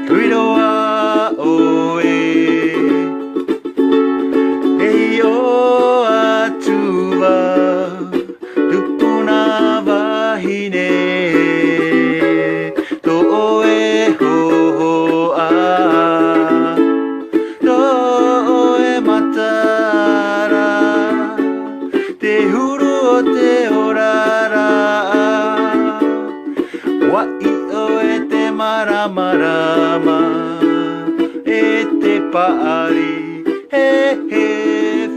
Tuiroa oe Eio atua Tupuna wahine To oe hoa To oe matara Te huru o te orara Wai oe te maramarama E te paari He he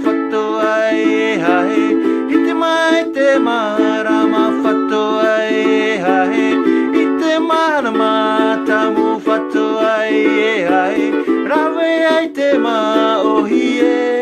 whatoa e hahe I te mai te marama whatoa e hahe I te marama tamu whatoa e hahe Rawe ai te maohi e